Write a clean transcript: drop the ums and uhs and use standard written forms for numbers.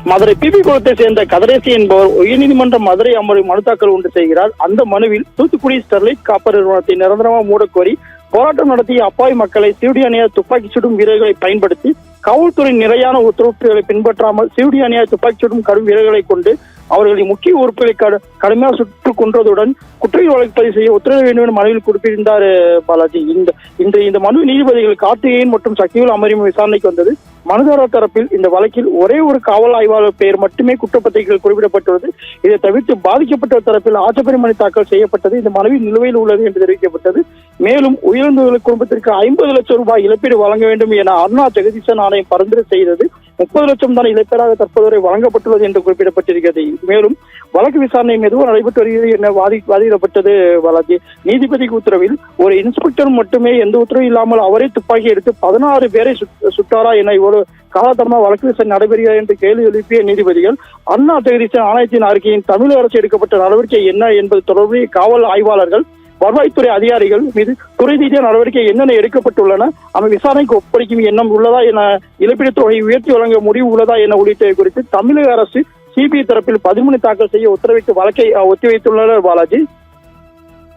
Madurai BP குளத்தை சேர்ந்த கதிரேசி என்பவர் உயர்நீதிமன்ற மதுரை அமர்வில் மனு தாக்கல் ஒன்று செய்கிறார். அந்த மனுவில் தூத்துக்குடி ஸ்டெர்லைட் காப்பர் நிறுவனத்தை நிரந்தரமாக மூடக்கோரி போராட்டம் நடத்திய அப்பாவி மக்களை சிவிடி அணியார் துப்பாக்கி சுடும் வீரர்களை பயன்படுத்தி காவல்துறை நிறையான உத்தரவுகளை பின்பற்றாமல் சிவிடி அணியார் துப்பாக்கி சுடும் கடும் வீரர்களை கொண்டு அவர்களின் முக்கிய உறுப்புகளை கடுமையாக சுட்டுக் கொன்றதுடன் குற்றவியல் வழக்கு பதிவு செய்ய உத்தரவு வேண்டும் என மனுவில் குறிப்பிட்டிருந்தார் பாலாஜி. இந்த மனு நீதிபதிகள் கார்த்திகேயன் மற்றும் சக்திவேல் அமர்வு விசாரணைக்கு வந்தது. மனுதாரர் தரப்பில் இந்த வழக்கில் ஒரே ஒரு காவல் ஆய்வாளர் பெயர் மட்டுமே குற்றப்பத்திரிகையில் குறிப்பிடப்பட்டுள்ளது. இதை தவிர்த்து பாதிக்கப்பட்ட தரப்பில் ஆட்சேபனை மனு தாக்கல் செய்யப்பட்டது. இந்த மனுவில் நிலுவையில் உள்ளது என்று தெரிவிக்கப்பட்டது. மேலும் உயிரிழந்தவர்கள் குடும்பத்திற்கு 50 லட்சம் ரூபாய் இழப்பீடு வழங்க வேண்டும் என அருணா ஜெகதீசன் ஆணையம் பரிந்துரை செய்தது. 30 லட்சம் தான் இழப்பீடாக தற்போது வரை வழங்கப்பட்டுள்ளது என்று குறிப்பிடப்பட்டிருக்கிறது. மேலும் வழக்கு விசாரணை மெதுவாக நடைபெற்று வருகிறது என வாதிடப்பட்டது பாலாஜி. நீதிபதிக்கு உத்தரவில் ஒரு இன்ஸ்பெக்டர் மட்டுமே எந்த உத்தரவும் இல்லாமல் அவரே துப்பாக்கி எடுத்து 16 பேரை சுட்டாரா என இவ்வளவு காலத்தரமா வழக்கு விசாரணை நடைபெறுகிறது என்று கேள்வி எழுப்பிய நீதிபதிகள் அருணா ஜெகதீசன் ஆணையத்தின் அறிக்கையின் தமிழக அரசு எடுக்கப்பட்ட நடவடிக்கை என்ன என்பது தொடர்புடைய காவல் ஆய்வாளர்கள் வருவாய்த்துறை அதிகாரிகள் மீது துறை ரீதியான நடவடிக்கை என்னென்ன எடுக்கப்பட்டுள்ளன, அவை விசாரணைக்கு ஒப்படைக்கும் எண்ணம் உள்ளதா என, இழப்பீடு தொகை உயர்த்தி வழங்க முடிவு உள்ளதா என உள்ளிட்டவை குறித்து தமிழக அரசு சிபிஐ தரப்பில் 13 தாக்கல் செய்ய உத்தரவிட்டு வழக்கை ஒத்திவைத்துள்ளனர் பாலாஜி.